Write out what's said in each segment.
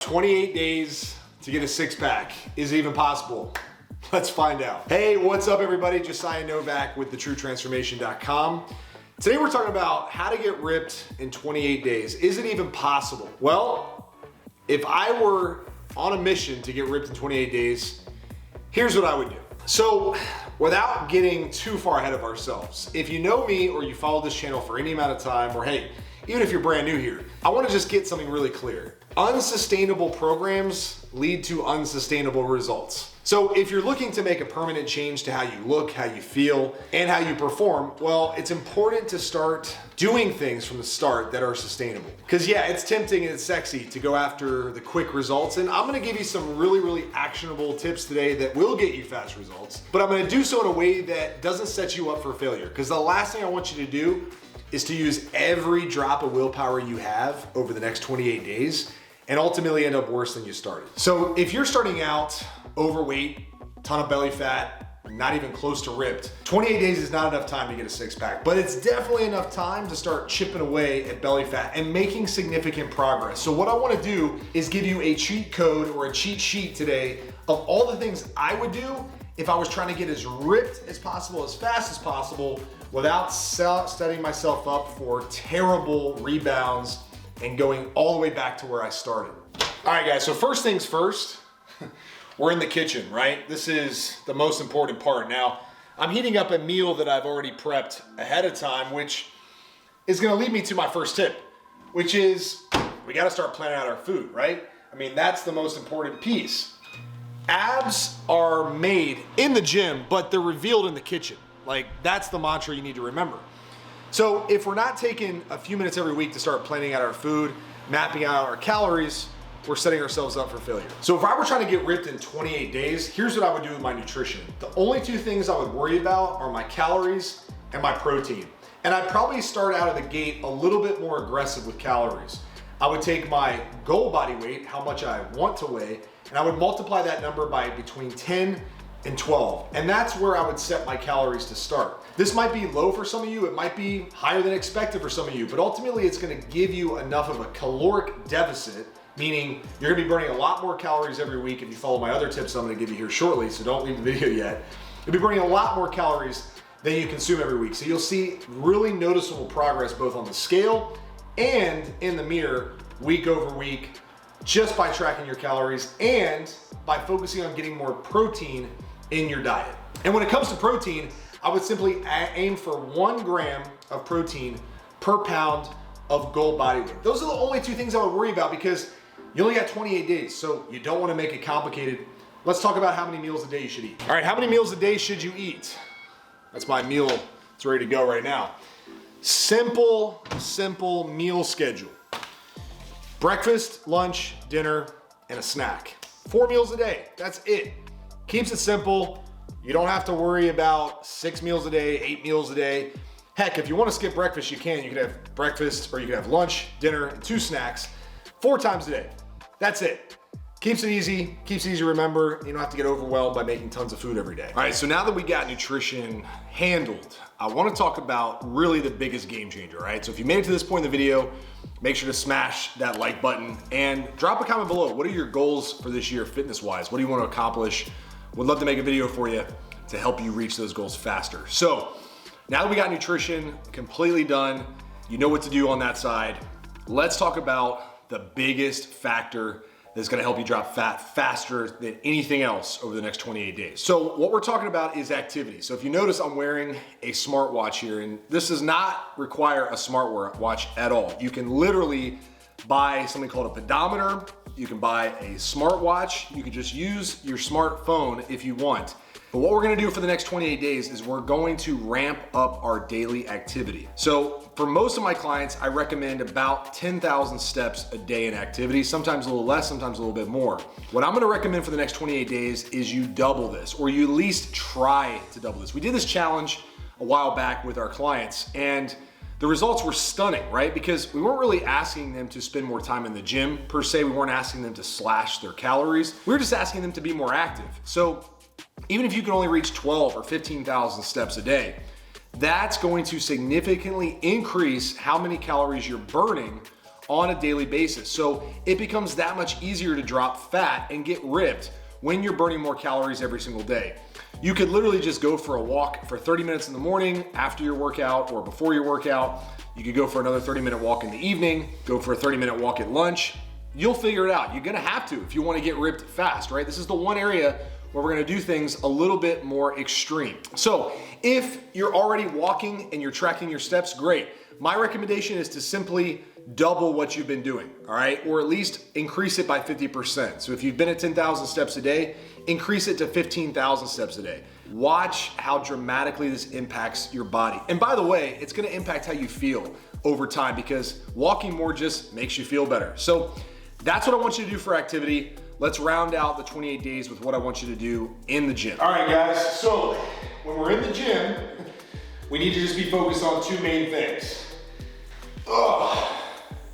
28 days to get a six-pack. Is it even possible? Let's find out. Hey, what's up everybody? Josiah Novak with thetruetransformation.com. Today we're talking about how to get ripped in 28 days. Is it even possible? Well, if I were on a mission to get ripped in 28 days, here's what I would do. So, without getting too far ahead of ourselves, if you know me or you follow this channel for any amount of time, or hey, even if you're brand new here, I want to just get something really clear. Unsustainable programs lead to unsustainable results. So if you're looking to make a permanent change to how you look, how you feel, and how you perform, well, it's important to start doing things from the start that are sustainable. Because yeah, it's tempting and it's sexy to go after the quick results, and I'm gonna give you some really actionable tips today that will get you fast results, but I'm gonna do so in a way that doesn't set you up for failure. Because the last thing I want you to do is to use every drop of willpower you have over the next 28 days and ultimately end up worse than you started. So if you're starting out overweight, ton of belly fat, not even close to ripped, 28 days is not enough time to get a six-pack, but it's definitely enough time to start chipping away at belly fat and making significant progress. So what I wanna do is give you a cheat code or a cheat sheet today of all the things I would do if I was trying to get as ripped as possible, as fast as possible, without setting myself up for terrible rebounds and going all the way back to where I started. All right guys, so first things first, we're in the kitchen, right? This is the most important part. Now, I'm heating up a meal that I've already prepped ahead of time, which is gonna lead me to my first tip, which is we gotta start planning out our food, right? I mean, that's the most important piece. Abs are made in the gym, but they're revealed in the kitchen. Like, that's the mantra you need to remember. So if we're not taking a few minutes every week to start planning out our food, mapping out our calories, we're setting ourselves up for failure. So if I were trying to get ripped in 28 days, here's what I would do with my nutrition. The only two things I would worry about are my calories and my protein. And I'd probably start out of the gate a little bit more aggressive with calories. I would take my goal body weight, how much I want to weigh, and I would multiply that number by between 10 and 12. And that's where I would set my calories to start. This might be low for some of you, it might be higher than expected for some of you, but ultimately it's gonna give you enough of a caloric deficit, meaning you're gonna be burning a lot more calories every week if you follow my other tips I'm gonna give you here shortly, so don't leave the video yet. You'll be burning a lot more calories than you consume every week. So you'll see really noticeable progress both on the scale and in the mirror week over week, just by tracking your calories and by focusing on getting more protein in your diet. And when it comes to protein, I would simply aim for 1 gram of protein per pound of goal body weight. Those are the only two things I would worry about because you only got 28 days, so you don't wanna make it complicated. Let's talk about how many meals a day you should eat. All right, how many meals a day should you eat? That's my meal, it's ready to go right now. Simple meal schedule. Breakfast, lunch, dinner, and a snack. 4 meals a day, that's it. Keeps it simple. You don't have to worry about 6 meals a day, 8 meals a day. Heck, if you wanna skip breakfast, you can. You could have breakfast, or you could have lunch, dinner, and 2 snacks, 4 times a day. That's it. Keeps it easy to remember. You don't have to get overwhelmed by making tons of food every day. All right, so now that we got nutrition handled, I wanna talk about really the biggest game changer, right? So if you made it to this point in the video, make sure to smash that like button and drop a comment below. What are your goals for this year fitness-wise? What do you wanna accomplish? Would love to make a video for you to help you reach those goals faster. So now that we got nutrition completely done, you know what to do on that side, let's talk about the biggest factor that's gonna help you drop fat faster than anything else over the next 28 days. So what we're talking about is activity. So if you notice, I'm wearing a smartwatch here, and this does not require a smartwatch at all. You can literally buy something called a pedometer. You can buy a smartwatch. You can just use your smartphone if you want. But what we're gonna do for the next 28 days is we're going to ramp up our daily activity. So for most of my clients, I recommend about 10,000 steps a day in activity, sometimes a little less, sometimes a little bit more. What I'm gonna recommend for the next 28 days is you double this, or you at least try to double this. We did this challenge a while back with our clients, and the results were stunning, right? Because we weren't really asking them to spend more time in the gym per se. We weren't asking them to slash their calories. We were just asking them to be more active. So even if you can only reach 12 or 15,000 steps a day, that's going to significantly increase how many calories you're burning on a daily basis. So it becomes that much easier to drop fat and get ripped when you're burning more calories every single day. You could literally just go for a walk for 30 minutes in the morning after your workout or before your workout. You could go for another 30-minute walk in the evening, go for a 30-minute walk at lunch. You'll figure it out. You're gonna have to if you wanna get ripped fast, right? This is the one area where we're gonna do things a little bit more extreme. So if you're already walking and you're tracking your steps, great. My recommendation is to simply double what you've been doing, all right? Or at least increase it by 50%. So if you've been at 10,000 steps a day, increase it to 15,000 steps a day. Watch how dramatically this impacts your body. And by the way, it's gonna impact how you feel over time because walking more just makes you feel better. So that's what I want you to do for activity. Let's round out the 28 days with what I want you to do in the gym. All right, guys, so when we're in the gym, we need to just be focused on two main things.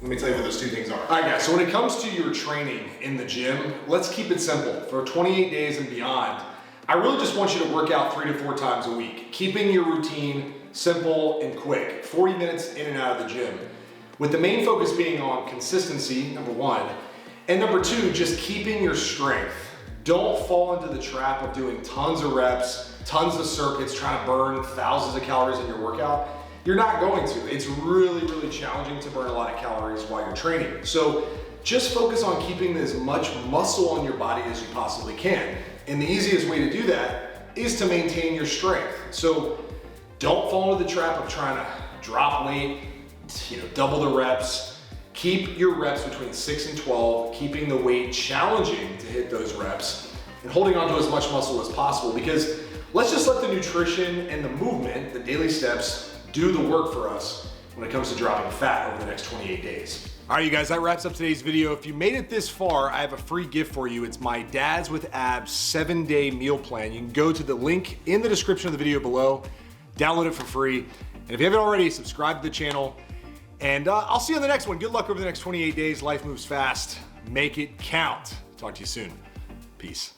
Let me tell you what those two things are. All right, guys, so when it comes to your training in the gym, let's keep it simple. For 28 days and beyond, I really just want you to work out 3 to 4 times a week, keeping your routine simple and quick, 40 minutes in and out of the gym, with the main focus being on consistency, number one, and number two, just keeping your strength. Don't fall into the trap of doing tons of reps, tons of circuits, trying to burn thousands of calories in your workout. You're not going to. It's really, really challenging to burn a lot of calories while you're training. So just focus on keeping as much muscle on your body as you possibly can. And the easiest way to do that is to maintain your strength. So don't fall into the trap of trying to drop weight, double the reps. Keep your reps between 6 and 12, keeping the weight challenging to hit those reps and holding on to as much muscle as possible, because let's just let the nutrition and the movement, the daily steps, do the work for us when it comes to dropping fat over the next 28 days. All right, you guys, that wraps up today's video. If you made it this far, I have a free gift for you. It's my Dads with Abs 7-day meal plan. You can go to the link in the description of the video below, download it for free. And if you haven't already, subscribe to the channel. And I'll see you on the next one. Good luck over the next 28 days. Life moves fast. Make it count. Talk to you soon. Peace.